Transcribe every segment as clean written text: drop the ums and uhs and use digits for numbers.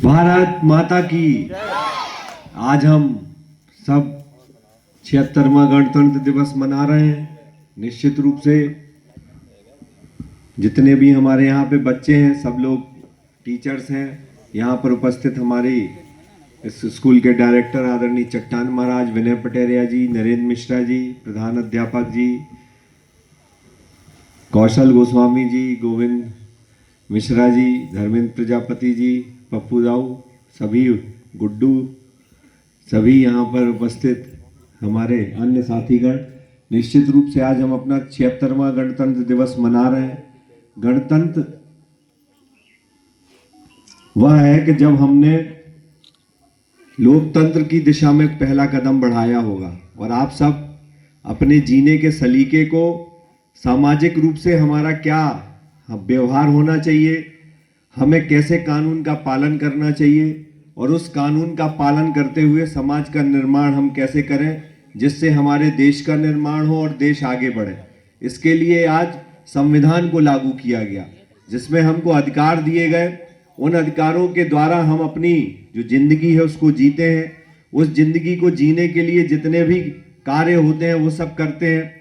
भारत माता की। आज हम सब 76वां गणतंत्र दिवस मना रहे हैं। निश्चित रूप से जितने भी हमारे यहाँ पे बच्चे हैं, सब लोग टीचर्स हैं। यहाँ पर उपस्थित हमारी इस स्कूल के डायरेक्टर आदरणीय चट्टान महाराज, विनय पटेरिया जी, नरेंद्र मिश्रा जी, प्रधान अध्यापक जी, कौशल गोस्वामी जी, गोविंद मिश्रा जी, धर्मेंद्र प्रजापति जी, पप्पू राव, सभी गुड्डू, सभी यहाँ पर उपस्थित हमारे अन्य साथीगण। निश्चित रूप से आज हम अपना 76वां गणतंत्र दिवस मना रहे हैं। गणतंत्र वह है कि जब हमने लोकतंत्र की दिशा में पहला कदम बढ़ाया होगा और आप सब अपने जीने के सलीके को, सामाजिक रूप से हमारा क्या व्यवहार होना चाहिए, हमें कैसे कानून का पालन करना चाहिए और उस कानून का पालन करते हुए समाज का निर्माण हम कैसे करें जिससे हमारे देश का निर्माण हो और देश आगे बढ़े। इसके लिए आज संविधान को लागू किया गया, जिसमें हमको अधिकार दिए गए। उन अधिकारों के द्वारा हम अपनी जो जिंदगी है उसको जीते हैं। उस जिंदगी को जीने के लिए जितने भी कार्य होते हैं वो सब करते हैं।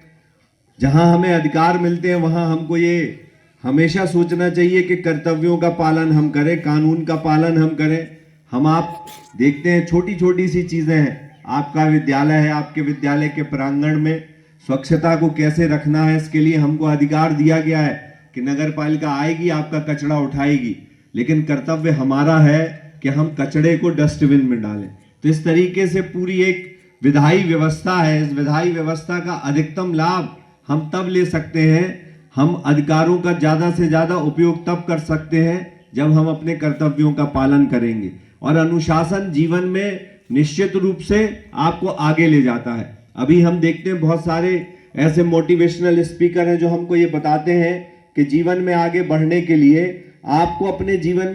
जहां हमें अधिकार मिलते हैं वहां हमको ये हमेशा सोचना चाहिए कि कर्तव्यों का पालन हम करें, कानून का पालन हम करें। हम आप देखते हैं छोटी छोटी सी चीजें हैं। आपका विद्यालय है, आपके विद्यालय के प्रांगण में स्वच्छता को कैसे रखना है, इसके लिए हमको अधिकार दिया गया है कि नगर पालिका आएगी, आपका कचरा उठाएगी, लेकिन कर्तव्य हमारा है कि हम कचड़े को डस्टबिन में डालें। तो इस तरीके से पूरी एक विधायी व्यवस्था है। इस विधायी व्यवस्था का अधिकतम लाभ हम तब ले सकते हैं, हम अधिकारों का ज्यादा से ज्यादा उपयोग तब कर सकते हैं जब हम अपने कर्तव्यों का पालन करेंगे। और अनुशासन जीवन में निश्चित रूप से आपको आगे ले जाता है। अभी हम देखते हैं बहुत सारे ऐसे मोटिवेशनल स्पीकर हैं जो हमको ये बताते हैं कि जीवन में आगे बढ़ने के लिए आपको अपने जीवन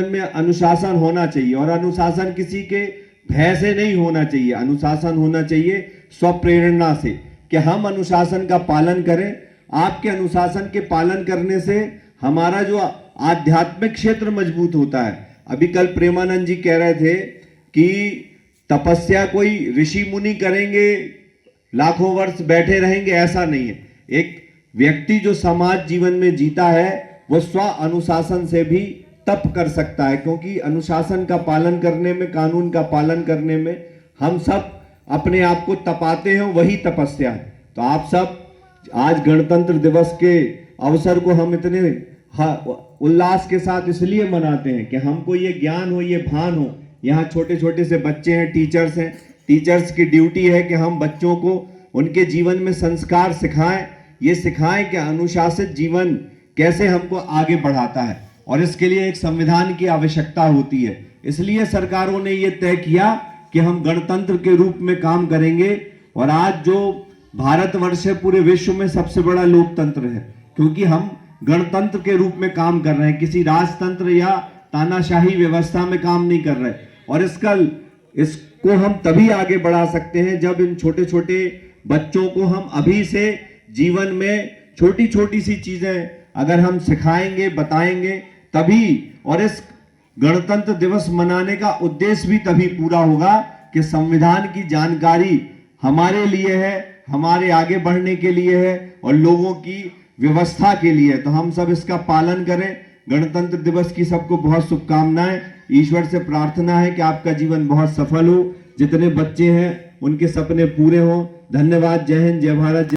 में अनुशासन होना चाहिए। और अनुशासन किसी के भय से नहीं होना चाहिए, अनुशासन होना चाहिए स्वप्रेरणा से, कि हम अनुशासन का पालन करें। आपके अनुशासन के पालन करने से हमारा जो आध्यात्मिक क्षेत्र मजबूत होता है। अभी कल प्रेमानंद जी कह रहे थे कि तपस्या कोई ऋषि मुनि करेंगे, लाखों वर्ष बैठे रहेंगे, ऐसा नहीं है। एक व्यक्ति जो समाज जीवन में जीता है वो स्व अनुशासन से भी तप कर सकता है, क्योंकि अनुशासन का पालन करने में, कानून का पालन करने में हम सब अपने आप को तपाते हैं, वही तपस्या है। तो आप सब आज गणतंत्र दिवस के अवसर को हम इतने उल्लास के साथ इसलिए मनाते हैं कि हमको ये ज्ञान हो, ये भान हो। यहाँ छोटे छोटे से बच्चे हैं, टीचर्स हैं। टीचर्स की ड्यूटी है कि हम बच्चों को उनके जीवन में संस्कार सिखाएं, ये सिखाएं कि अनुशासित जीवन कैसे हमको आगे बढ़ाता है। और इसके लिए एक संविधान की आवश्यकता होती है। इसलिए सरकारों ने ये तय किया कि हम गणतंत्र के रूप में काम करेंगे। और आज जो भारतवर्ष है पूरे विश्व में सबसे बड़ा लोकतंत्र है, क्योंकि हम गणतंत्र के रूप में काम कर रहे हैं, किसी राजतंत्र या तानाशाही व्यवस्था में काम नहीं कर रहे। और इसको हम तभी आगे बढ़ा सकते हैं जब इन छोटे छोटे बच्चों को हम अभी से जीवन में छोटी छोटी सी चीजें अगर हम सिखाएंगे, बताएंगे तभी। और इस गणतंत्र दिवस मनाने का उद्देश्य भी तभी पूरा होगा कि संविधान की जानकारी हमारे लिए है, हमारे आगे बढ़ने के लिए है और लोगों की व्यवस्था के लिए। तो हम सब इसका पालन करें। गणतंत्र दिवस की सबको बहुत शुभकामनाएं। ईश्वर से प्रार्थना है कि आपका जीवन बहुत सफल हो, जितने बच्चे हैं उनके सपने पूरे हों। धन्यवाद। जय हिंद, जय भारत।